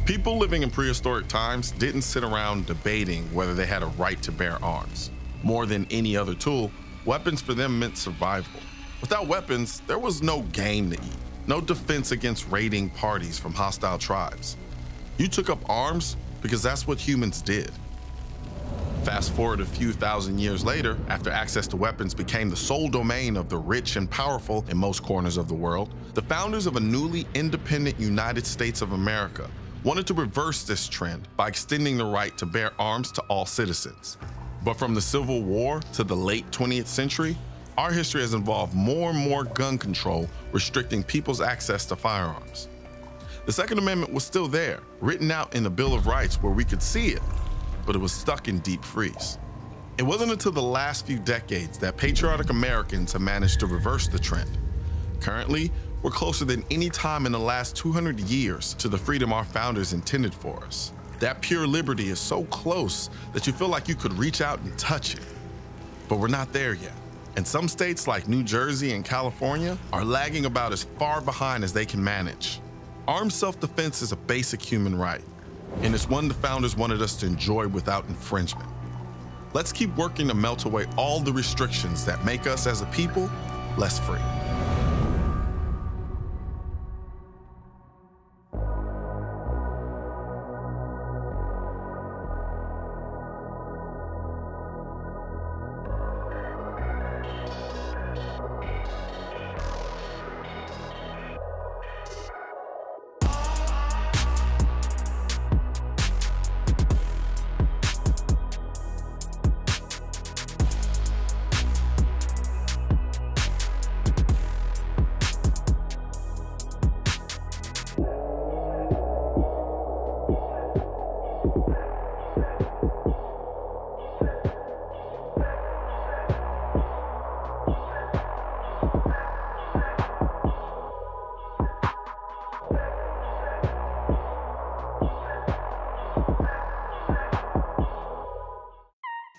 People living in prehistoric times didn't sit around debating whether they had a right to bear arms. More than any other tool, weapons for them meant survival. Without weapons, there was no game to eat, no defense against raiding parties from hostile tribes. You took up arms because that's what humans did. Fast forward a few thousand years later, after access to weapons became the sole domain of the rich and powerful in most corners of the world, the founders of a newly independent United States of America wanted to reverse this trend by extending the right to bear arms to all citizens. But from the Civil War to the late 20th century, our history has involved more and more gun control, restricting people's access to firearms. The Second Amendment was still there, written out in the Bill of Rights where we could see it, but it was stuck in deep freeze. It wasn't until the last few decades that patriotic Americans have managed to reverse the trend. Currently, we're closer than any time in the last 200 years to the freedom our founders intended for us. That pure liberty is so close that you feel like you could reach out and touch it. But we're not there yet. And some states like New Jersey and California are lagging about as far behind as they can manage. Armed self-defense is a basic human right, and it's one the founders wanted us to enjoy without infringement. Let's keep working to melt away all the restrictions that make us as a people less free.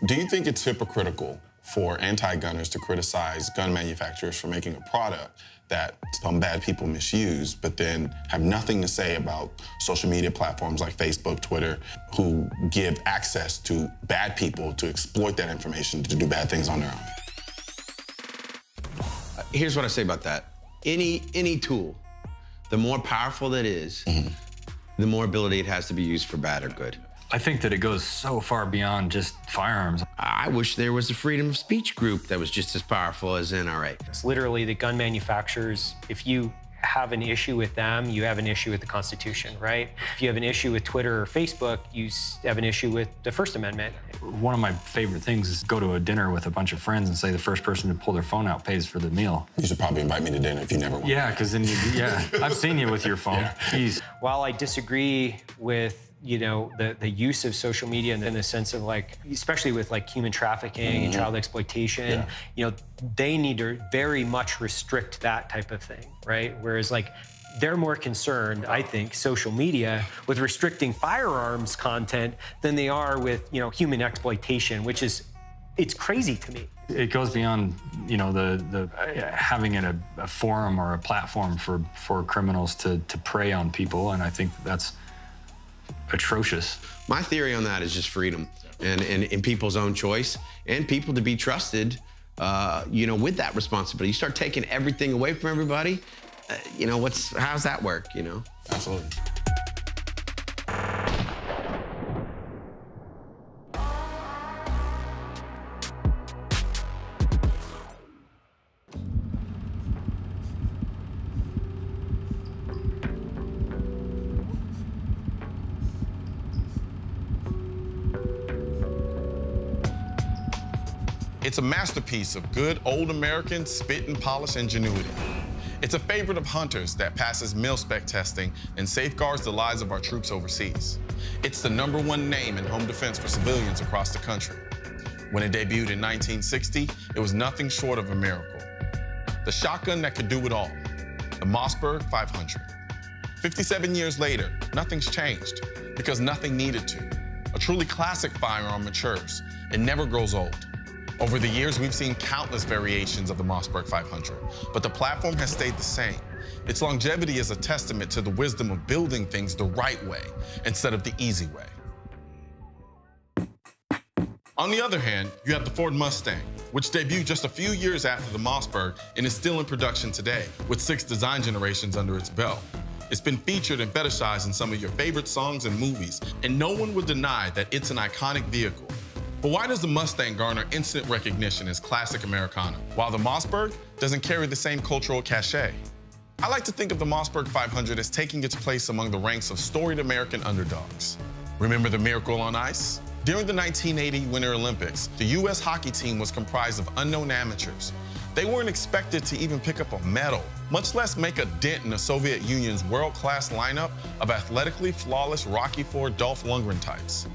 Do you think it's hypocritical for anti-gunners to criticize gun manufacturers for making a product that some bad people misuse, but then have nothing to say about social media platforms like Facebook, Twitter, who give access to bad people to exploit that information to do bad things on their own? Here's what I say about that. Any tool, the more powerful that is, the more ability it has to be used for bad or good. I think that it goes so far beyond just firearms. I wish there was a freedom of speech group that was just as powerful as NRA. It's literally the gun manufacturers. If you have an issue with them, you have an issue with the Constitution, right? If you have an issue with Twitter or Facebook, you have an issue with the First Amendment. One of my favorite things is go to a dinner with a bunch of friends and say the first person to pull their phone out pays for the meal. You should probably invite me to dinner if you never went. Yeah, because then I've seen you with your phone. Yeah. Jeez. While I disagree with the use of social media in the sense of especially with human trafficking and child exploitation, they need to very much restrict that type of thing, right? Whereas they're more concerned, I think, social media with restricting firearms content than they are with, human exploitation, which is, it's crazy to me. It goes beyond, the having a forum or a platform for criminals to prey on people, and I think that's atrocious. My theory on that is just freedom and people's own choice and people to be trusted, with that responsibility. You start taking everything away from everybody, how's that work, Absolutely. It's a masterpiece of good old American spit and polish ingenuity. It's a favorite of hunters that passes mil-spec testing and safeguards the lives of our troops overseas. It's the #1 name in home defense for civilians across the country. When it debuted in 1960, it was nothing short of a miracle. The shotgun that could do it all, the Mossberg 500. 57 years later, nothing's changed because nothing needed to. A truly classic firearm matures. It never grows old. Over the years, we've seen countless variations of the Mossberg 500, but the platform has stayed the same. Its longevity is a testament to the wisdom of building things the right way instead of the easy way. On the other hand, you have the Ford Mustang, which debuted just a few years after the Mossberg and is still in production today, with 6 design generations under its belt. It's been featured and fetishized in some of your favorite songs and movies, and no one would deny that it's an iconic vehicle. But why does the Mustang garner instant recognition as classic Americana, while the Mossberg doesn't carry the same cultural cachet? I like to think of the Mossberg 500 as taking its place among the ranks of storied American underdogs. Remember the Miracle on Ice? During the 1980 Winter Olympics, the U.S. hockey team was comprised of unknown amateurs. They weren't expected to even pick up a medal, much less make a dent in the Soviet Union's world-class lineup of athletically flawless Rocky IV Dolph Lundgren types.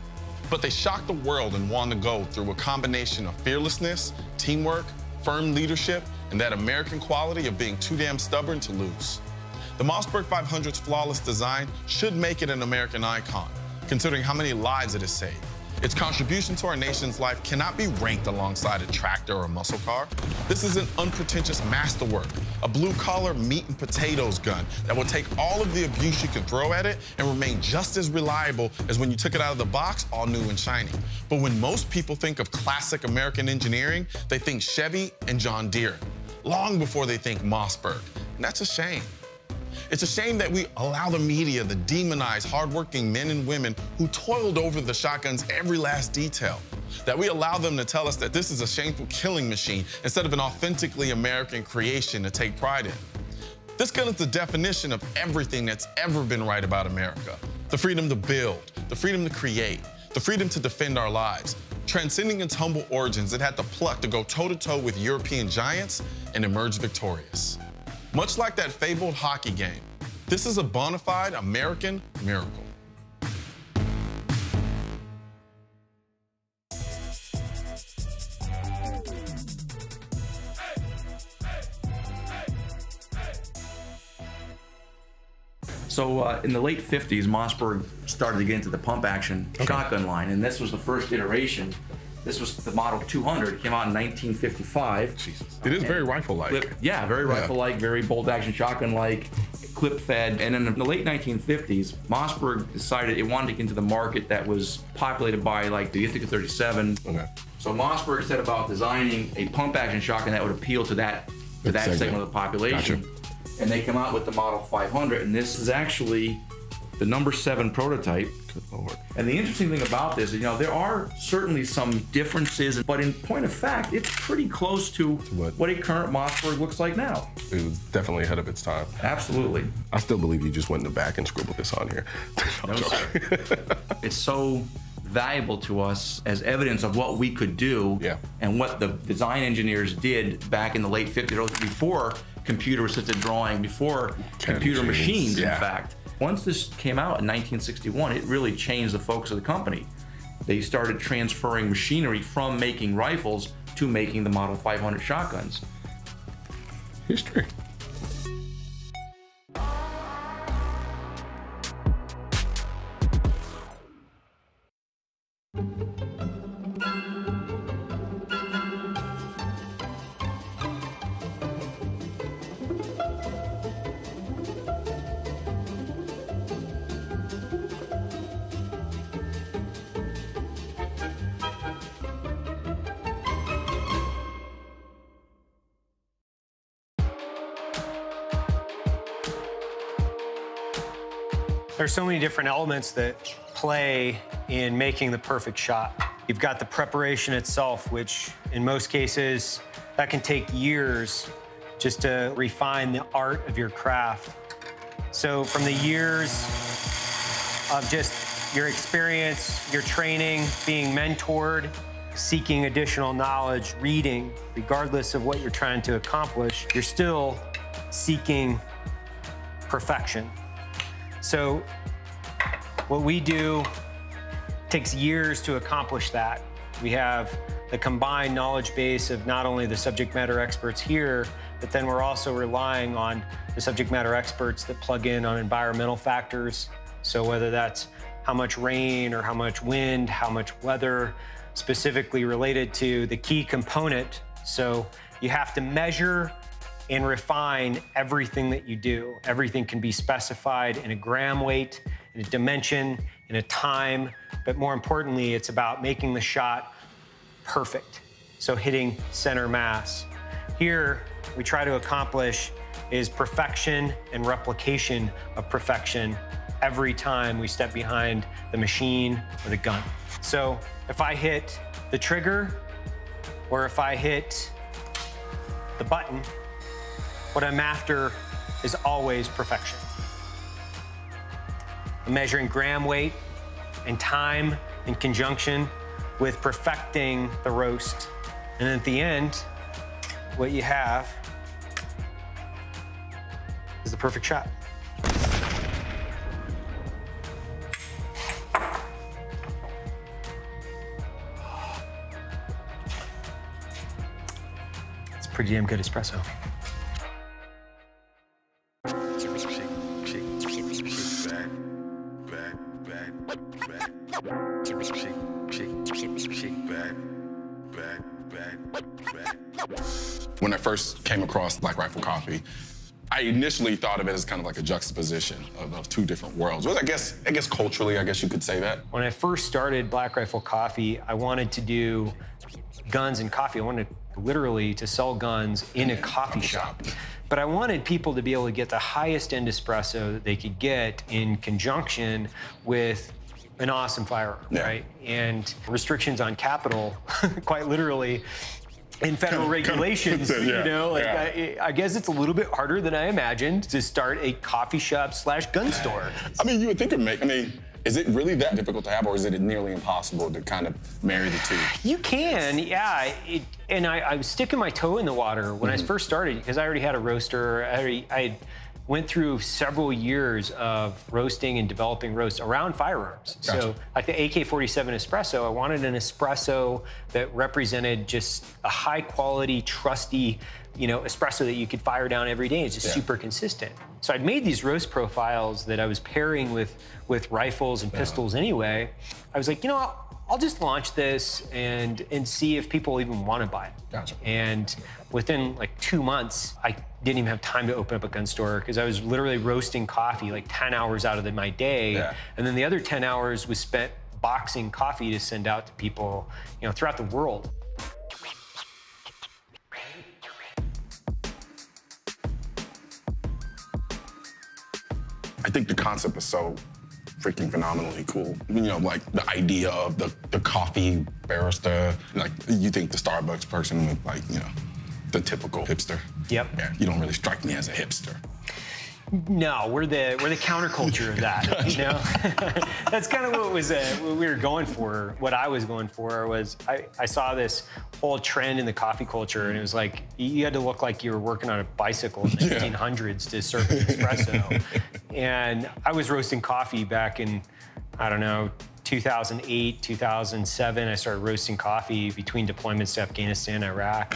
But they shocked the world and won the gold through a combination of fearlessness, teamwork, firm leadership, and that American quality of being too damn stubborn to lose. The Mossberg 500's flawless design should make it an American icon, considering how many lives it has saved. Its contribution to our nation's life cannot be ranked alongside a tractor or a muscle car. This is an unpretentious masterwork, a blue-collar meat and potatoes gun that will take all of the abuse you can throw at it and remain just as reliable as when you took it out of the box, all new and shiny. But when most people think of classic American engineering, they think Chevy and John Deere, long before they think Mossberg, and that's a shame. It's a shame that we allow the media to demonize hardworking men and women who toiled over the shotgun's every last detail. That we allow them to tell us that this is a shameful killing machine instead of an authentically American creation to take pride in. This gun is the definition of everything that's ever been right about America. The freedom to build, the freedom to create, the freedom to defend our lives. Transcending its humble origins, it had the pluck to go toe-to-toe with European giants and emerge victorious. Much like that fabled hockey game, this is a bona fide American miracle. So in the late 50s, Mossberg started to get into the pump-action shotgun line, and this was the first iteration. This was the Model 200. It came out in 1955. Jesus. It is very rifle-like. Yeah, very rifle-like, very bolt-action shotgun-like, clip-fed. And in the late 1950s, Mossberg decided it wanted to get into the market that was populated by like the Ithaca 37. Okay. So Mossberg set about designing a pump-action shotgun that would appeal to that segment of the population. Gotcha. And they come out with the Model 500, and this is actually the number 7 prototype. Good Lord. And the interesting thing about this is, there are certainly some differences, but in point of fact, it's pretty close to what a current Mossberg looks like now. It was definitely ahead of its time. Absolutely. I still believe you just went in the back and scribbled this on here. No, sir. It's so valuable to us as evidence of what we could do and what the design engineers did back in the late 50s, before computer-assisted drawing, before computer machines, in fact. Once this came out in 1961, it really changed the focus of the company. They started transferring machinery from making rifles to making the Model 500 shotguns. History. There's so many different elements that play in making the perfect shot. You've got the preparation itself, which in most cases, that can take years just to refine the art of your craft. So from the years of just your experience, your training, being mentored, seeking additional knowledge, reading, regardless of what you're trying to accomplish, you're still seeking perfection. So what we do takes years to accomplish that. We have the combined knowledge base of not only the subject matter experts here, but then we're also relying on the subject matter experts that plug in on environmental factors. So whether that's how much rain or how much wind, how much weather, specifically related to the key component. So you have to measure and refine everything that you do. Everything can be specified in a gram weight, in a dimension, in a time, but more importantly, it's about making the shot perfect. So hitting center mass. Here, we try to accomplish is perfection and replication of perfection every time we step behind the machine or the gun. So if I hit the trigger, or if I hit the button, what I'm after is always perfection. I'm measuring gram weight and time in conjunction with perfecting the roast. And at the end, what you have is the perfect shot. It's pretty damn good espresso. When I first came across Black Rifle Coffee, I initially thought of it as kind of like a juxtaposition of two different worlds. Well, I guess culturally, I guess you could say that. When I first started Black Rifle Coffee, I wanted to do guns and coffee. I wanted literally to sell guns in a coffee shop. But I wanted people to be able to get the highest end espresso that they could get in conjunction with an awesome firearm, right? And restrictions on capital, quite literally, in federal regulations, you know, like I guess it's a little bit harder than I imagined to start a coffee shop / gun store. I mean, you would think is it really that difficult to have, or is it nearly impossible to kind of marry the two? You can, yeah. And I was sticking my toe in the water when I first started, because I already had a roaster. I went through several years of roasting and developing roasts around firearms. Gotcha. So like the AK-47 espresso, I wanted an espresso that represented just a high quality, trusty, you know, espresso that you could fire down every day. It's just super consistent. So I'd made these roast profiles that I was pairing with rifles and pistols anyway. I was like, you know, I'll just launch this and see if people even want to buy it. Gotcha. And within like 2 months, I didn't even have time to open up a gun store, because I was literally roasting coffee like 10 hours out of my day. And then the other 10 hours was spent boxing coffee to send out to people, you know, throughout the world. I think the concept is so freaking phenomenally cool. You know, like the idea of the coffee barista, like you think the Starbucks person with, like, you know, the typical hipster. Yep. Yeah, you don't really strike me as a hipster. No, we're the counterculture of that. You know, that's kind of what we were going for. What I was going for was I saw this whole trend in the coffee culture, and it was like you had to look like you were working on a bicycle in the 1800s to serve an espresso. And I was roasting coffee back in, I don't know, 2008, 2007. I started roasting coffee between deployments to Afghanistan, Iraq.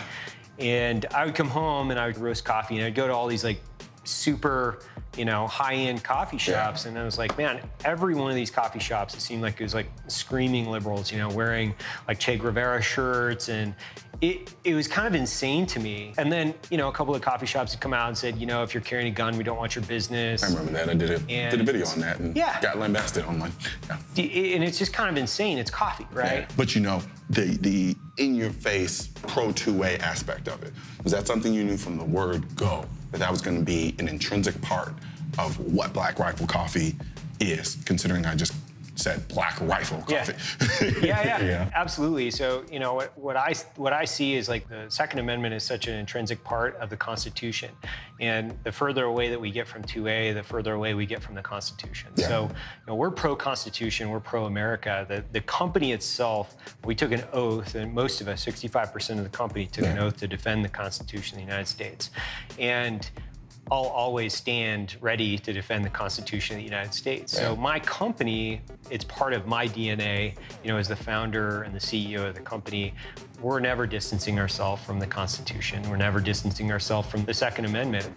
And I would come home and I would roast coffee, and I'd go to all these like super, you know, high-end coffee shops. And I was like, man, every one of these coffee shops, it seemed like it was like screaming liberals, you know, wearing like Che Guevara shirts, and it was kind of insane to me. And then, you know, a couple of coffee shops had come out and said, you know, if you're carrying a gun, we don't want your business. I remember that. I did a video on that and got lambasted online. And it's just kind of insane. It's coffee, right? But you know, the in-your-face pro two-way aspect of it, was that something you knew from the word go, that was going to be an intrinsic part of what Black Rifle Coffee is, considering I just said Black Rifle Coffee? Yeah, absolutely. So, you know, what I see is like the Second Amendment is such an intrinsic part of the Constitution. And the further away that we get from 2A, the further away we get from the Constitution. So, you know, we're pro-Constitution, we're pro-America. The company itself, we took an oath, and most of us, 65% of the company, took an oath to defend the Constitution of the United States. And I'll always stand ready to defend the Constitution of the United States. So my company, it's part of my DNA, you know, as the founder and the CEO of the company. We're never distancing ourselves from the Constitution. We're never distancing ourselves from the Second Amendment.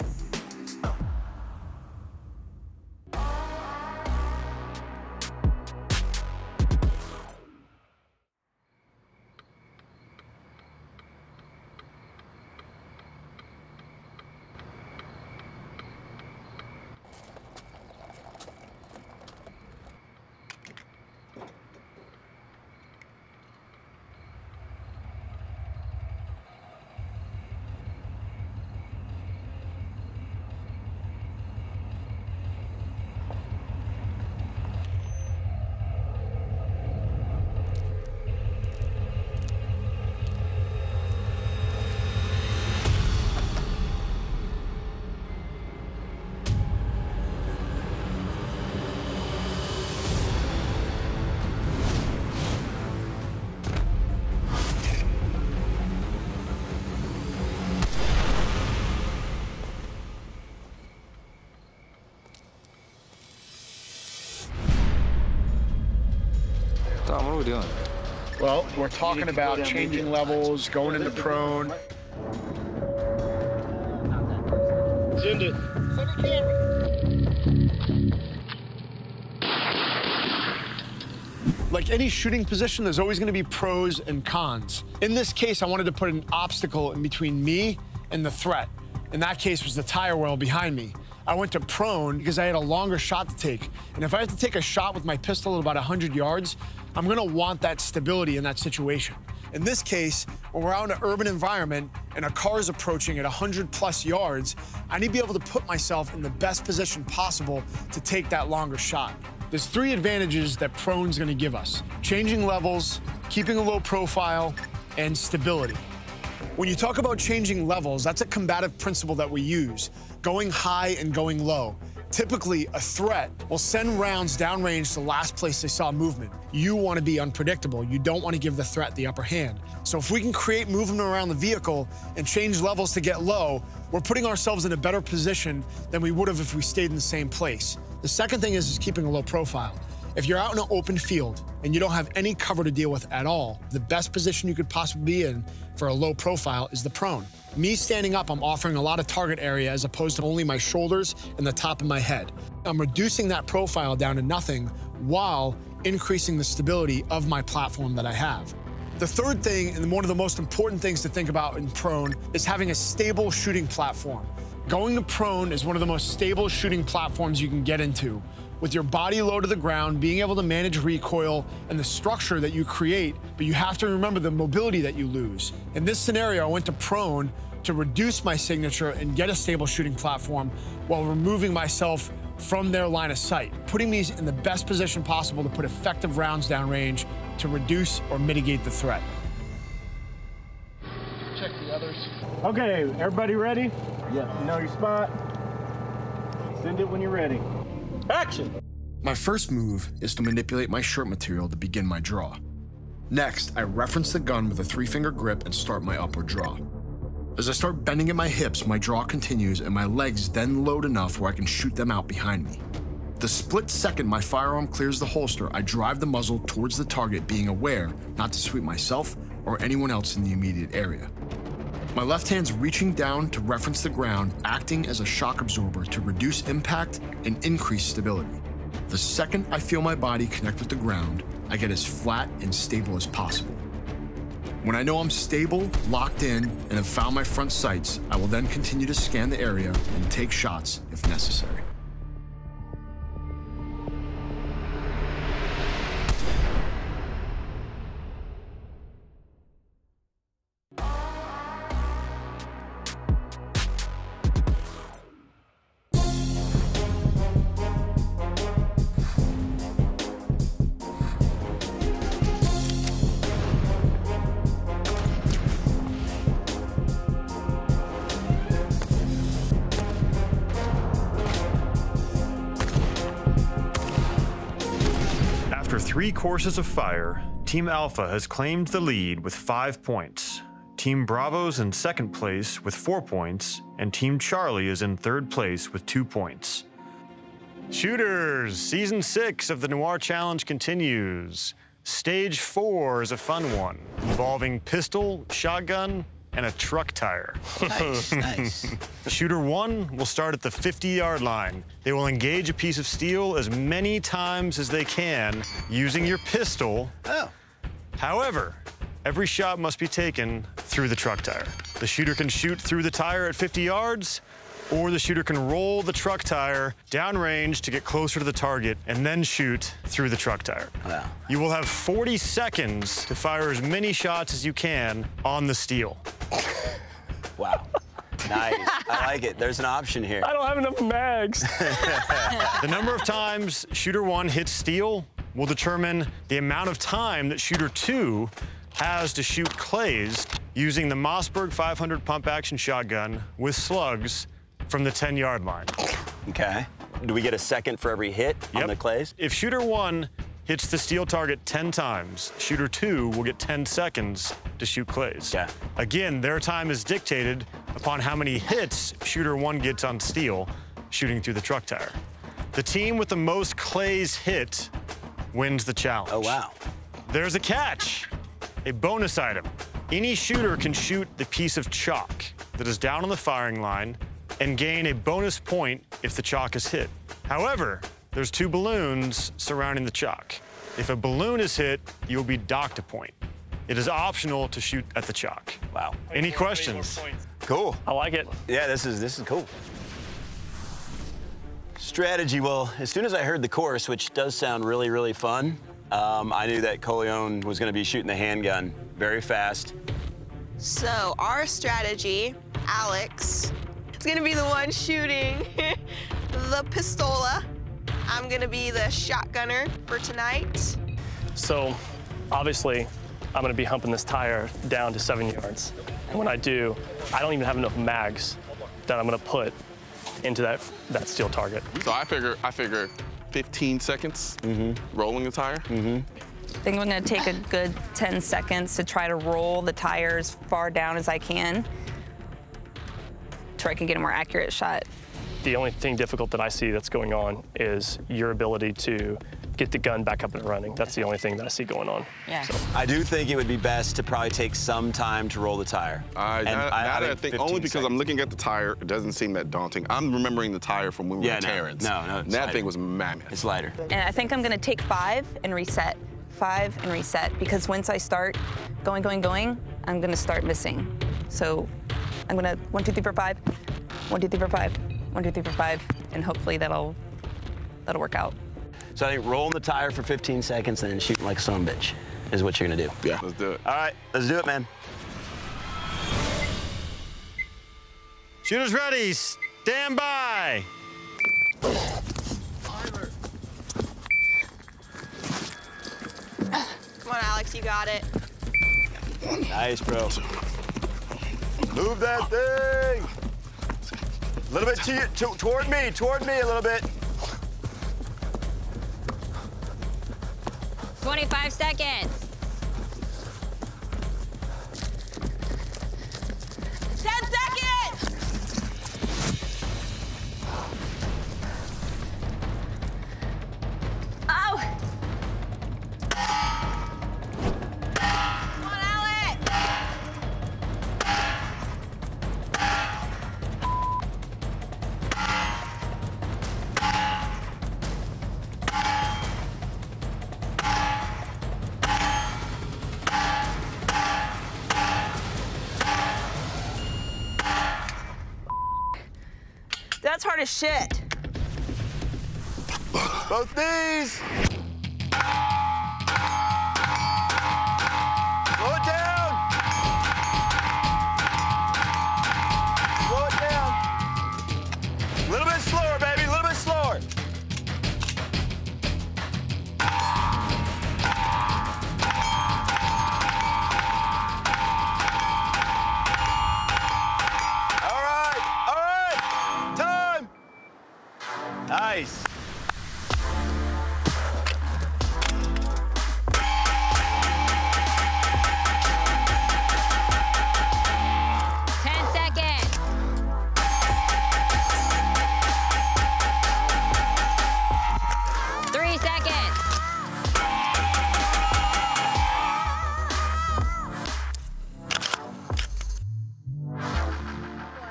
are we doing? Well, we're talking about changing levels, going into prone. Send it. Send the camera. Like any shooting position, there's always going to be pros and cons. In this case, I wanted to put an obstacle in between me and the threat. In that case, was the tire well behind me. I went to prone because I had a longer shot to take. And if I have to take a shot with my pistol at about 100 yards, I'm going to want that stability in that situation. In this case, when we're out in an urban environment and a car is approaching at 100+ yards, I need to be able to put myself in the best position possible to take that longer shot. There's 3 advantages that prone's gonna give us: changing levels, keeping a low profile, and stability. When you talk about changing levels, that's a combative principle that we use, going high and going low. Typically, a threat will send rounds downrange to the last place they saw movement. You want to be unpredictable. You don't want to give the threat the upper hand. So if we can create movement around the vehicle and change levels to get low, we're putting ourselves in a better position than we would have if we stayed in the same place. The second thing is keeping a low profile. If you're out in an open field and you don't have any cover to deal with at all, the best position you could possibly be in for a low profile is the prone. Me standing up, I'm offering a lot of target area as opposed to only my shoulders and the top of my head. I'm reducing that profile down to nothing while increasing the stability of my platform that I have. The third thing, and one of the most important things to think about in prone, is having a stable shooting platform. Going to prone is one of the most stable shooting platforms you can get into. With your body low to the ground, being able to manage recoil and the structure that you create, but you have to remember the mobility that you lose. In this scenario, I went to prone to reduce my signature and get a stable shooting platform while removing myself from their line of sight, putting me in the best position possible to put effective rounds downrange to reduce or mitigate the threat. Check the others. Okay, everybody ready? Yeah. You know your spot. Send it when you're ready. Action! My first move is to manipulate my shirt material to begin my draw. Next, I reference the gun with a 3-finger grip and start my upward draw. As I start bending at my hips, my draw continues and my legs then load enough where I can shoot them out behind me. The split second my firearm clears the holster, I drive the muzzle towards the target, being aware not to sweep myself or anyone else in the immediate area. My left hand's reaching down to reference the ground, acting as a shock absorber to reduce impact and increase stability. The second I feel my body connect with the ground, I get as flat and stable as possible. When I know I'm stable, locked in, and have found my front sights, I will then continue to scan the area and take shots if necessary. After 3 courses of fire, Team Alpha has claimed the lead with 5 points. Team Bravo's in second place with 4 points, and Team Charlie is in third place with 2 points. Shooters, Season 6 of the Noir Challenge continues. Stage 4 is a fun one, involving pistol, shotgun, and a truck tire. Nice, nice. Shooter 1 will start at the 50-yard line. They will engage a piece of steel as many times as they can using your pistol. Oh. However, every shot must be taken through the truck tire. The shooter can shoot through the tire at 50 yards, or the shooter can roll the truck tire downrange to get closer to the target and then shoot through the truck tire. Wow. You will have 40 seconds to fire as many shots as you can on the steel. Wow. Nice. I like it. There's an option here. I don't have enough mags. The number of times Shooter 1 hits steel will determine the amount of time that Shooter 2 has to shoot clays using the Mossberg 500 pump-action shotgun with slugs from the 10-yard line. Okay. Do we get a second for every hit on the clays? If Shooter 1 hits the steel target 10 times, Shooter 2 will get 10 seconds to shoot clays. Okay. Again, their time is dictated upon how many hits Shooter 1 gets on steel shooting through the truck tire. The team with the most clays hit wins the challenge. Oh, wow. There's a catch. A bonus item. Any shooter can shoot the piece of chalk that is down on the firing line and gain a bonus point if the chalk is hit. However, there's 2 balloons surrounding the chalk. If a balloon is hit, you'll be docked a point. It is optional to shoot at the chalk. Wow. Any questions? Cool. I like it. Yeah, this is cool. Strategy, well, as soon as I heard the course, which does sound really, really fun, I knew that Colion was gonna be shooting the handgun very fast. So our strategy, Alex, is gonna be the one shooting the pistola. I'm gonna be the shotgunner for tonight. So obviously, I'm gonna be humping this tire down to 7 yards. And when I do, I don't even have enough mags that I'm gonna put into that steel target. So I figure 15 seconds rolling the tire. I think I'm gonna take a good 10 seconds to try to roll the tire as far down as I can, so I can get a more accurate shot. The only thing difficult that I see that's going on is your ability to get the gun back up and running. That's the only thing that I see going on. Yeah. So I do think it would be best to probably take some time to roll the tire. Now that I think only because I'm looking at the tire, it doesn't seem that daunting. I'm remembering the tire from when we were in Terrence. No, that thing was mammoth. It's lighter. And I think I'm gonna take 5 and reset. 5 and reset, because once I start going, I'm gonna start missing. So I'm gonna 1, 2, 3, 4, 5, 1, 2, 3, 4, 5, 1, 2, 3, 4, 5, and hopefully that'll work out. So I think rolling the tire for 15 seconds and then shooting like a son of a bitch is what you're gonna do. Yeah, let's do it. All right, let's do it, man. Shooters ready, stand by. Come on, Alex, you got it. Nice, bro. Move that thing. A little bit toward me a little bit. 25 seconds. 10 seconds! Oh! Come on, Alex! That's hard as shit. Both knees. Slow it down. Slow it down. A little bit slower, baby, a little bit slower. All right, time. Nice.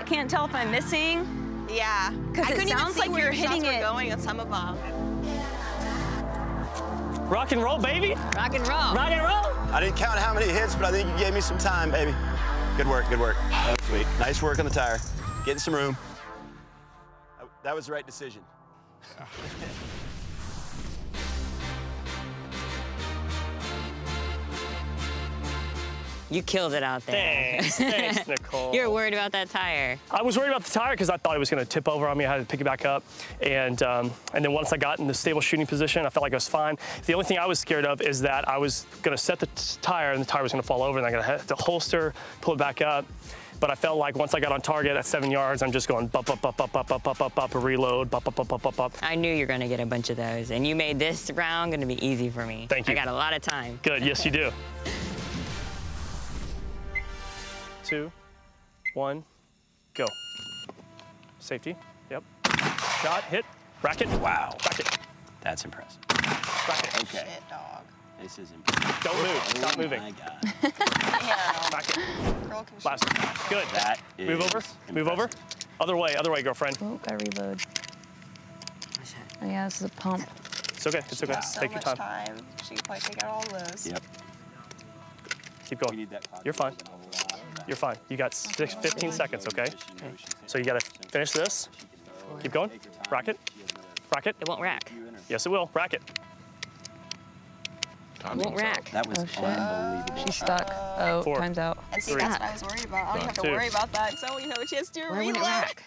Can't tell if I'm missing. Yeah. Because it sounds like you're hitting it. Going on some of them. Rock and roll, baby. Rock and roll. Rock and roll. I didn't count how many hits, but I think you gave me some time, baby. Good work, good work. That was sweet. Nice work on the tire. Getting some room. That was the right decision. You killed it out there. Thanks, Nicole. You're worried about that tire. I was worried about the tire because I thought it was going to tip over on me. I had to pick it back up. And then once I got in the stable shooting position, I felt like I was fine. The only thing I was scared of is that I was going to set the tire and the tire was going to fall over and I'm going to have to holster, pull it back up. But I felt like once I got on target at 7 yards, I'm just going bop, reload, bop. I knew you were going to get a bunch of those. And you made this round going to be easy for me. Thank you. I got a lot of time. Good, yes, you do. 2, 1, go. Safety, yep. Shot, hit, rack it. Wow. Rack it. That's impressive. Rack it. Okay. Shit, dog. This is Don't move. Stop moving. My God. Back it. Last. Good. That Move over. Move over. Other way, girlfriend. Oh, gotta reload. Oh, yeah, this is a pump. It's okay. It's okay. So Take your much time. She could probably take out all those. Yep. Keep going. You're fine. You're fine. You got 15 seconds, okay? So you gotta finish this. Keep going. Rack it. Rack it. It won't rack. Yes, it will. Rack it. It won't rack. That was unbelievable. She's stuck. Oh, 4. time's out. And see, that's what I was worried about. I don't even have to 2. worry about that, because I won't even have a chance to Why wouldn't it reload. rack?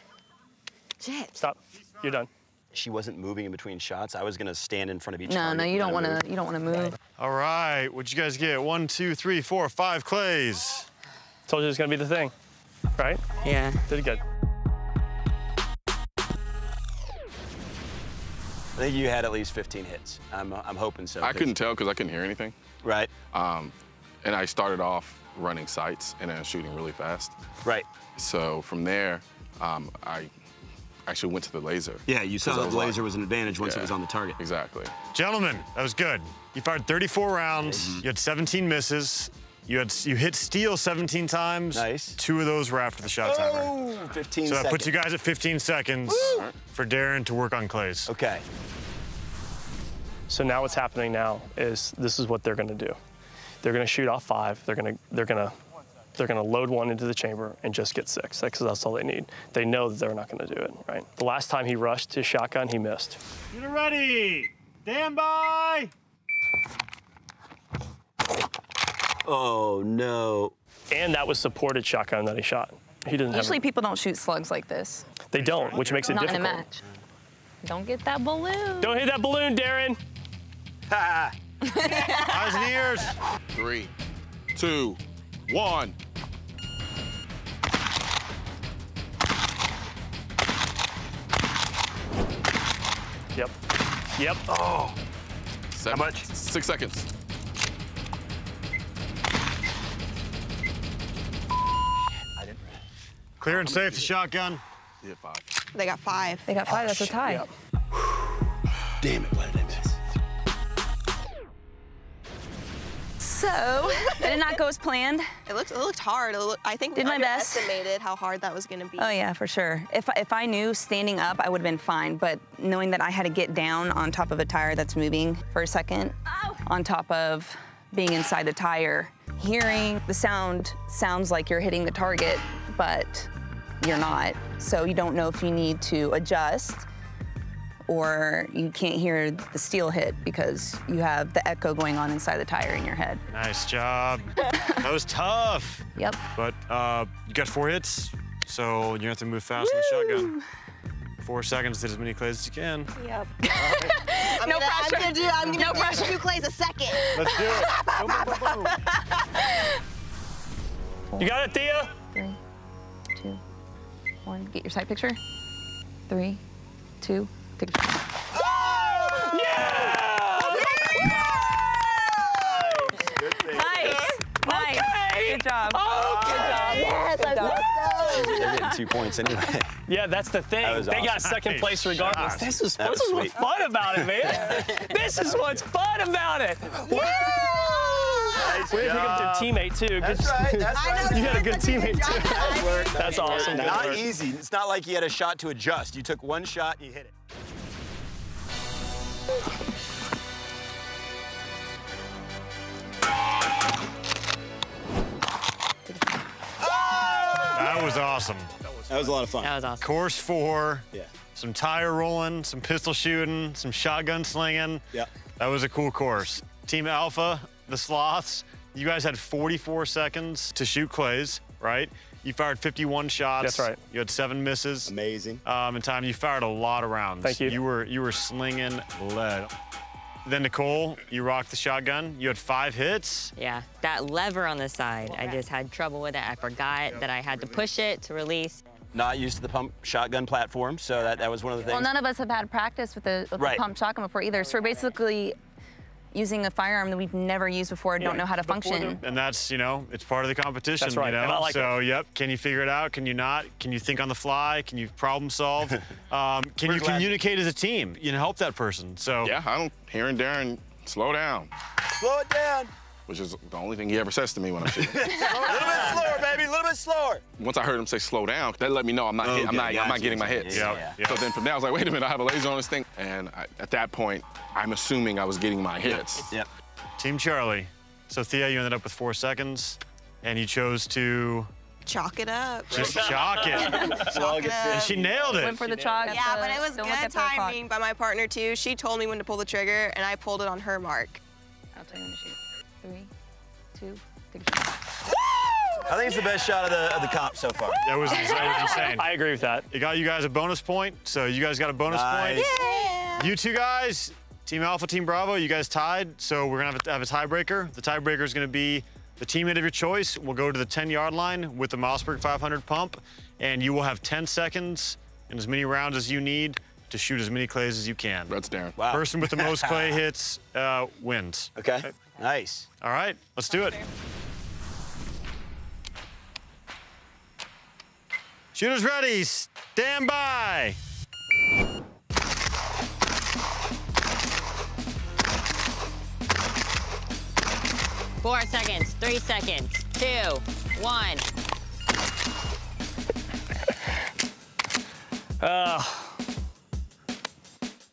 Shit. Stop. You're done. She wasn't moving in between shots. I was gonna stand in front of each No, target. no, you don't want to. You don't want to move. All right, what'd you guys get? 1, 2, 3, 4, 5 clays. Told you it was gonna be the thing, right? Yeah. Did good. I think you had at least 15 hits. I'm hoping so. I couldn't tell because I couldn't hear anything. Right. And I started off running sights and then shooting really fast. Right. So from there, I actually went to the laser. Yeah, you saw Because I that was the like- laser was an advantage once it was on the target. Exactly. Gentlemen, that was good. You fired 34 rounds. You had 17 misses. You hit steel 17 times. Nice. 2 of those were after the shot timer. Oh, 15 So seconds. that puts you guys at 15 seconds for Darren to work on clays. Okay. So now what's happening now is this is what they're gonna do. They're gonna shoot off 5. They're gonna load 1 into the chamber and just get 6, because that's all they need. They know that they're not gonna do it, right? The last time he rushed his shotgun, he missed. Get ready. Stand by. Oh, no. And that was supported shotgun that he shot. He didn't Usually have people don't shoot slugs like this. They don't, which makes it Not difficult. in a match. Don't get that balloon. Don't hit that balloon, Darren. Eyes and ears. 3, 2, 1. Yep. Yep. Oh. How much? 6 seconds. Clear and safe the shotgun. You hit 5. They got 5. They got 5. That's a tie. Yep. Damn it, what did I miss? So, it did not go as planned. It looked hard. I think we Did my best. underestimated how hard that was going to be. Oh yeah, for sure. If I knew standing up, I would have been fine. But knowing that I had to get down on top of a tire that's moving for a second, on top of being inside the tire, hearing the sound sounds like you're hitting the target, but you're not. So you don't know if you need to adjust, or you can't hear the steel hit because you have the echo going on inside the tire in your head. Nice job. That was tough. Yep. But you got 4 hits, so you have to move fast on the shotgun. 4 seconds, hit as many clays as you can. Yep. No pressure. I'm gonna No do pressure. 2 clays a second. Let's do it. Boom, boom, boom, boom. You got it, Thea? 3, 2, 1. Get your side picture. 3, 2, take a shot. Nice. Nice. Good job. Okay. Good job. Yes, Good job. They're getting 2 points anyway. Yeah, that's the thing. That was They got awesome. second place regardless. Nice. This is That was what's sweet. fun about it, man. This is what's fun about it. Woo! Nice Way to pick up job. your teammate, too. That's Good- right, that's right. You got a good teammate, too. Nice work. That's awesome. Good Not work. easy. It's not like you had a shot to adjust. You took 1 shot and you hit it. That was awesome. That was a lot of fun. That was awesome. Course 4. Yeah. Some tire rolling, some pistol shooting, some shotgun slinging. Yeah. That was a cool course. Team Alpha, the Sloths, you guys had 44 seconds to shoot clays, right? You fired 51 shots. That's right. You had 7 misses. Amazing. In time, you fired a lot of rounds. Thank you. You were slinging lead. Then Nicole, you rocked the shotgun. You had 5 hits. Yeah, that lever on the side, I just had trouble with it. I forgot that I had to push it to release. Not used to the pump shotgun platform, so that was one of the things. Well, none of us have had practice with the Right. pump shotgun before either. So we're basically using a firearm that we've never used before and don't know how to function. And that's, it's part of the competition, That's right, you know? and I like So, yep, can you figure it out? Can you not? Can you think on the fly? Can you problem solve? Can you communicate as a team? Help that person. So Yeah, hearing Darren slow down. Slow it down. Which is the only thing he ever says to me when I'm shooting. A little bit slower, baby, a little bit slower. Once I heard him say slow down, that let me know I'm not getting my hits. Yeah. So then from there, I was like, wait a minute, I have a laser on this thing. And at that point, I'm assuming I was getting my hits. Yep. Team Charlie. So Thea, you ended up with 4 seconds, and you chose to Chalk it up. just chalk it. Chalk it up. And she nailed it. Went for the chalk. Yeah, but it was Don't look good at the clock. timing by my partner, too. She told me when to pull the trigger, and I pulled it on her mark. I'll tell you when to shoot. 3, 2, take a shot. I think it's the best shot of the comp so far. That was insane. I agree with that. It got you guys a bonus point, so you guys got a bonus point. Yeah. You two guys, Team Alpha, Team Bravo, you guys tied, so we're gonna have a tiebreaker. The tiebreaker is gonna be the teammate of your choice will go to the 10-yard line with the Mossberg 500 pump, and you will have 10 seconds and as many rounds as you need to shoot as many clays as you can. That's Darren. Wow. Person with the most clay hits wins. Okay. Nice. All right, let's do it. Shooters ready, stand by. Four seconds, 3 seconds, 2, 1.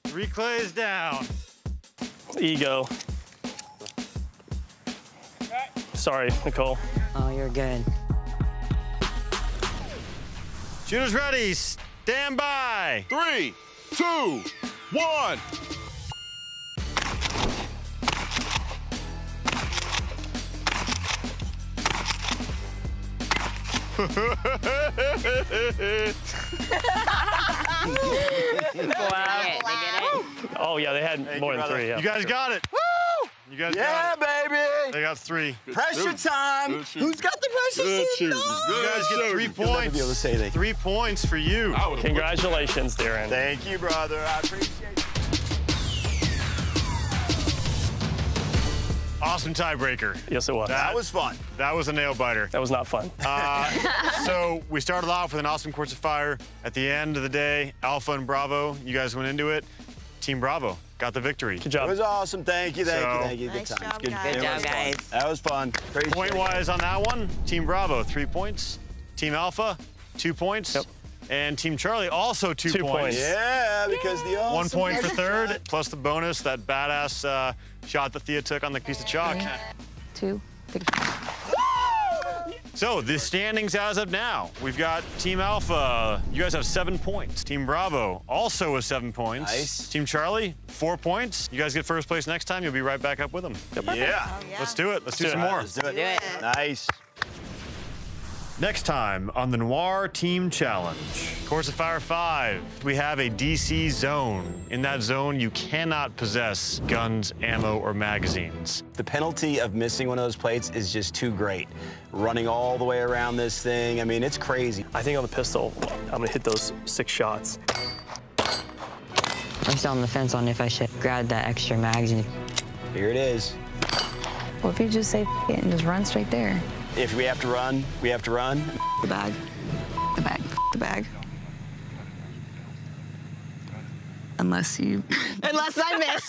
Three clays down. Ego. Sorry, Nicole. Oh, you're good. Shooters ready, stand by. 3, 2, 1. Oh, yeah, they had more than 3. Yeah. You guys got it. Woo! You guys got it. baby. They got 3. Pressure time. Who's got the pressure You guys get 3 You'll never be able to points. say that. 3 points for you. Congratulations, Darren. Thank you, brother. I appreciate it. Awesome tiebreaker. Yes, it was. That was fun. That was a nail biter. That was not fun. So we started off with an awesome course of fire. At the end of the day, Alpha and Bravo, you guys went into it. Team Bravo got the victory. Good job. It was awesome. Thank you, thank you, So- thank you. Good Nice times. job, Good, guys. it Good job, was fun. guys. That was fun. Appreciate it. Point-wise on that one, Team Bravo, 3 points. Team Alpha, 2 points. Yep. And Team Charlie, also 2 2 points. Yeah, because the awesome 1 point for pressure third, shot. plus the bonus, that badass shot that Thea took on the piece of chalk. 2, take a shot. So the standings as of now, we've got Team Alpha, you guys have 7 points. Team Bravo also with 7 points. Nice. Team Charlie, 4 points. You guys get first place next time, you'll be right back up with them. Yeah. Yeah. Let's do it. Let's do do some it. more. Let's do it. Do it. Nice. Next time on the Noir Team Challenge. Course of Fire 5, we have a DC zone. In that zone, you cannot possess guns, ammo, or magazines. The penalty of missing one of those plates is just too great. Running all the way around this thing, I mean, it's crazy. I think on the pistol, I'm going to hit those 6 shots. I'm still on the fence on if I should grab that extra magazine. Here it is. Well, if you just say F it and just run straight there. If we have to run, we have to run. The bag. The bag. The bag. Unless you... Unless I miss.